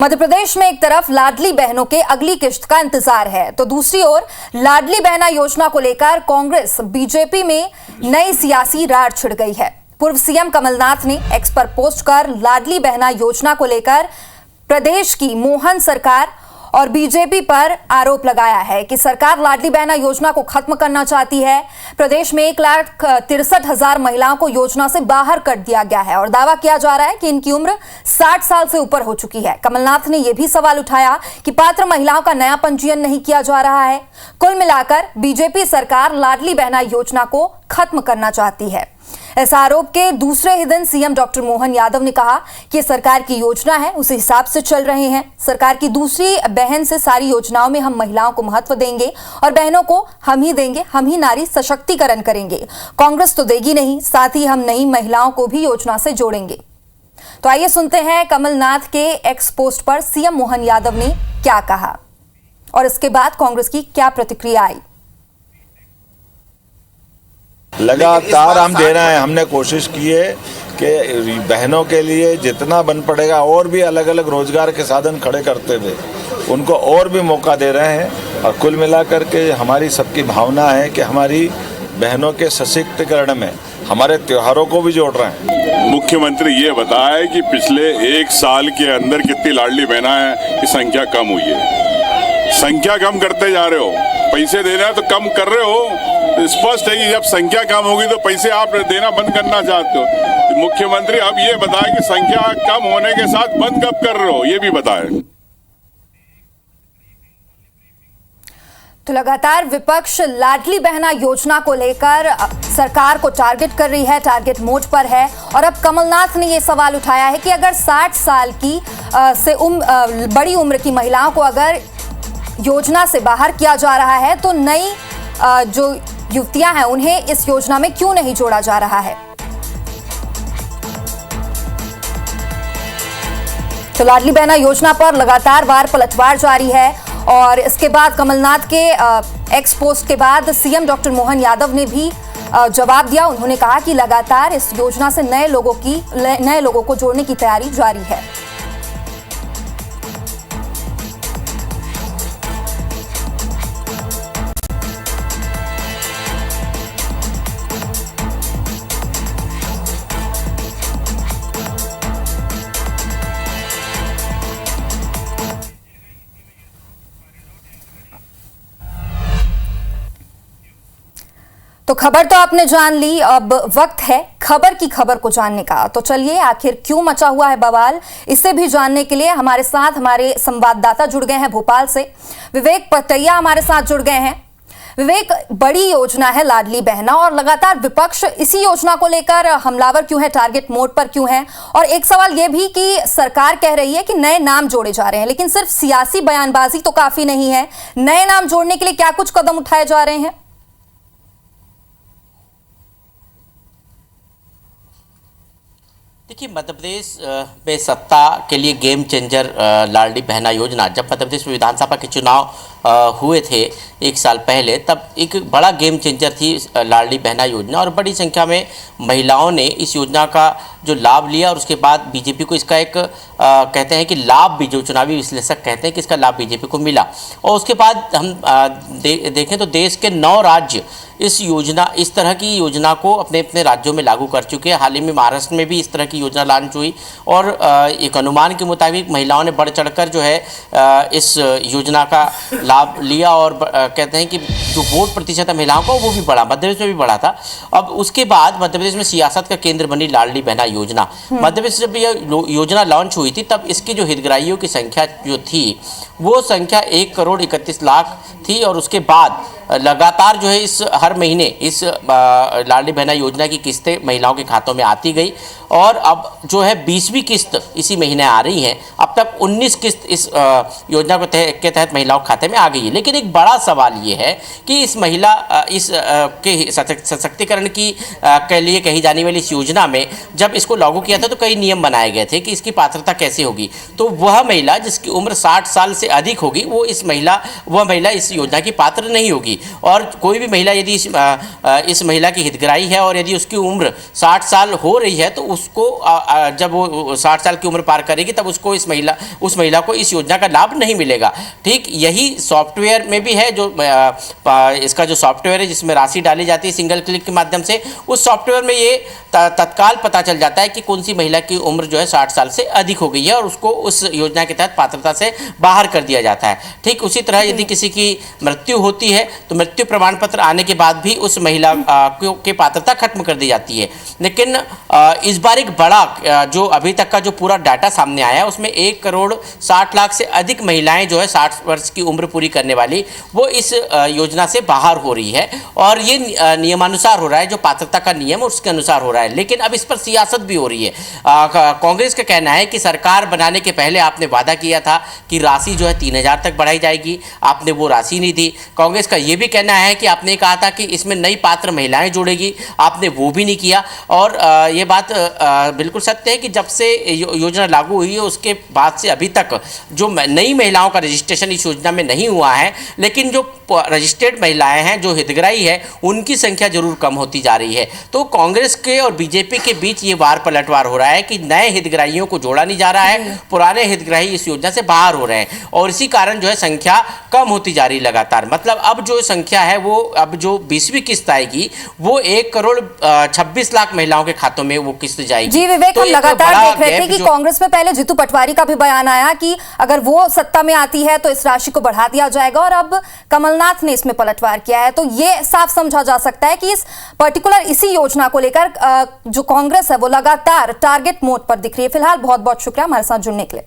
मध्य प्रदेश में एक तरफ लाडली बहनों के अगली किश्त का इंतजार है, तो दूसरी ओर लाडली बहना योजना को लेकर कांग्रेस बीजेपी में नई सियासी रार छिड़ गई है। पूर्व सीएम कमलनाथ ने एक्स पर पोस्ट कर लाडली बहना योजना को लेकर प्रदेश की मोहन सरकार और बीजेपी पर आरोप लगाया है कि सरकार लाडली बहना योजना को खत्म करना चाहती है। प्रदेश में 1,63,000 महिलाओं को योजना से बाहर कर दिया गया है और दावा किया जा रहा है कि इनकी उम्र 60 साल से ऊपर हो चुकी है। कमलनाथ ने यह भी सवाल उठाया कि पात्र महिलाओं का नया पंजीयन नहीं किया जा रहा है। कुल मिलाकर बीजेपी सरकार लाडली बहना योजना को खत्म करना चाहती है। इस आरोप के दूसरे ही दिन सीएम डॉक्टर मोहन यादव ने कहा कि सरकार की योजना है उस हिसाब से चल रहे हैं। सरकार की दूसरी बहन से सारी योजनाओं में हम महिलाओं को महत्व देंगे और बहनों को हम ही देंगे, हम ही नारी सशक्तिकरण करेंगे। कांग्रेस तो देगी नहीं, साथ ही हम नई महिलाओं को भी योजना से जोड़ेंगे। तो आइए सुनते हैं कमलनाथ के एक्स पोस्ट पर सीएम मोहन यादव ने क्या कहा और इसके बाद कांग्रेस की क्या प्रतिक्रिया आई। लगातार हम दे रहे हैं। हमने कोशिश की है कि बहनों के लिए जितना बन पड़ेगा और भी अलग अलग रोजगार के साधन खड़े करते हुए उनको और भी मौका दे रहे हैं। और कुल मिलाकर के हमारी सबकी भावना है कि हमारी बहनों के सशक्तिकरण में हमारे त्योहारों को भी जोड़ रहे हैं। मुख्यमंत्री ये बताया कि पिछले एक साल के अंदर कितनी लाडली बहना की संख्या कम हुई है। संख्या कम करते जा रहे हो, पैसे दे रहे हैं तो कम कर रहे हो। स्पष्ट है कि जब संख्या कम होगी तो पैसे आप देना बंद करना चाहते हो। मुख्यमंत्री अब ये बताए कि संख्या कम होने के साथ बंद कब कर रहे हो, ये भी बताए। तो लगातार विपक्ष लाडली बहना योजना को लेकर सरकार को टारगेट कर रही है, टारगेट मोड पर है। और अब कमलनाथ ने यह सवाल उठाया है कि अगर 60 साल की से बड़ी उम्र की महिलाओं को अगर योजना से बाहर किया जा रहा है तो नई जो युवतियां हैं उन्हें इस योजना में क्यों नहीं जोड़ा जा रहा है। तो लाडली बहना योजना पर लगातार वार पलटवार जारी है और इसके बाद कमलनाथ के एक्स पोस्ट के बाद सीएम डॉक्टर मोहन यादव ने भी जवाब दिया। उन्होंने कहा कि लगातार इस योजना से नए लोगों को जोड़ने की तैयारी जारी है। तो खबर तो आपने जान ली, अब वक्त है खबर की खबर को जानने का। तो चलिए आखिर क्यों मचा हुआ है बवाल, इसे भी जानने के लिए हमारे साथ हमारे संवाददाता जुड़ गए हैं भोपाल से। विवेक पटैया हमारे साथ जुड़ गए हैं। विवेक, बड़ी योजना है लाडली बहना और लगातार विपक्ष इसी योजना को लेकर हमलावर क्यों है, टारगेट मोड पर क्यों है? और एक सवाल यह भी कि सरकार कह रही है कि नए नाम जोड़े जा रहे हैं, लेकिन सिर्फ सियासी बयानबाजी तो काफी नहीं है। नए नाम जोड़ने के लिए क्या कुछ कदम उठाए जा रहे हैं? देखिए, मध्य प्रदेश में सत्ता के लिए गेम चेंजर लाडली बहना योजना, जब मध्य प्रदेश में विधानसभा के चुनाव हुए थे एक साल पहले, तब एक बड़ा गेम चेंजर थी लाडली बहना योजना और बड़ी संख्या में महिलाओं ने इस योजना का जो लाभ लिया। और उसके बाद बीजेपी को इसका एक कहते हैं कि लाभ भी, जो चुनावी विश्लेषक कहते हैं कि इसका लाभ बीजेपी को मिला। और उसके बाद हम देखें तो देश के 9 राज्य इस तरह की योजना को अपने अपने राज्यों में लागू कर चुके हैं। हाल ही में महाराष्ट्र में भी इस तरह की योजना लॉन्च हुई और एक अनुमान के मुताबिक महिलाओं ने बढ़ चढ़कर जो है इस योजना का लाभ लिया और कहते हैं कि जो वोट प्रतिशत है महिलाओं का वो भी बढ़ा, मध्य प्रदेश में भी बढ़ा था। अब उसके बाद मध्य प्रदेश में सियासत का केंद्र बनी लाडली बहना योजना। मध्य प्रदेश जब यह योजना लॉन्च हुई थी तब इसकी जो हितग्राहियों की संख्या जो थी वो संख्या 1,31,00,000 थी। और उसके बाद लगातार जो है इस हर महीने इस लाडली बहना योजना की किस्तें महिलाओं के खातों में आती गई और अब जो है 20वीं किस्त इसी महीने आ रही हैं। अब तक 19 किस्त इस योजना के तहत महिलाओं के खाते में आ गई है। लेकिन एक बड़ा सवाल ये है कि इस महिला के सशक्तिकरण की के लिए कही जाने वाली इस योजना में जब इसको लागू किया था तो कई नियम बनाए गए थे कि इसकी पात्रता कैसे होगी। तो वह महिला जिसकी उम्र 60 साल से अधिक होगी वह महिला इस योजना की पात्र नहीं होगी। होगी। और कोई भी महिला यदि इस महिला की हितग्राही है और यदि उसकी उम्र 60 साल हो रही है तो उसको जब वो 60 साल की उम्र पार करेगी तब उसको उस महिला को इस योजना का लाभ नहीं मिलेगा। ठीक यही सॉफ्टवेयर में भी है, जो इसका जो सॉफ्टवेयर है जिसमें राशि डाली जाती है सिंगल क्लिक के माध्यम से, उस सॉफ्टवेयर में ये तत्काल पता चल जाता है कि कौन सी महिला की उम्र जो है 60 साल से अधिक हो गई है और उसको उस योजना के तहत पात्रता से बाहर कर दिया जाता है। ठीक उसी तरह यदि किसी की मृत्यु होती है तो मृत्यु प्रमाण पत्र आने के बाद भी उस महिला की पात्रता खत्म कर दी जाती है। लेकिन इस बार एक बड़ा जो अभी तक का जो पूरा डाटा सामने आया है उसमें 1 करोड़ 60 लाख से अधिक महिलाएं जो है 60 वर्ष की उम्र पूरी करने वाली वो इस योजना से बाहर हो रही है और ये नियमानुसार हो रहा है, जो पात्रता का नियम उसके अनुसार हो रहा है। लेकिन अब इस पर सियासत भी हो रही है। कांग्रेस का कहना है कि सरकार बनाने के पहले आपने वादा किया था कि राशि जो है 3000 तक बढ़ाई जाएगी, आपने वो राशि नहीं दी। कांग्रेस का ये भी कहना है कि आपने कहा था कि इसमें नई पात्र महिलाएं जोड़ेगी, आपने वो भी नहीं किया। और ये बात बिल्कुल सत्य है कि जब से योजना लागू हुई है उसके बाद से अभी तक जो नई महिलाओं का रजिस्ट्रेशन इस योजना में नहीं हुआ है, लेकिन जो रजिस्टर्ड महिलाएं हैं, जो हितग्राही है, उनकी संख्या जरूर कम होती जा रही है। तो कांग्रेस के और बीजेपी के बीच ये वार पलटवार हो रहा है कि नए हितग्राहियों को जोड़ा नहीं जा रहा है, पुराने हितग्राही इस योजना से बाहर हो रहे हैं और इसी कारण जो है संख्या कम होती जा रही लगातार। मतलब अब जो संख्या है वो अब जो 20वीं किस्त आएगी वो 1 करोड़ 26 लाख महिलाओं के खातों में वो किस्त जाएगी। जी विवेक, तो हम लगातार देख रहे थे कि कांग्रेस में पहले जीतू पटवारी का भी बयान आया कि अगर वो सत्ता में आती है तो इस राशि को बढ़ा दिया जाएगा और अब कमलनाथ ने इसमें पलटवार किया है। तो ये साफ समझा जा सकता है कि इस पर्टिकुलर इसी योजना को लेकर जो कांग्रेस है वो लगातार टारगेट मोड पर दिख रही है। फिलहाल बहुत बहुत शुक्रिया हमारे साथ जुड़ने के लिए।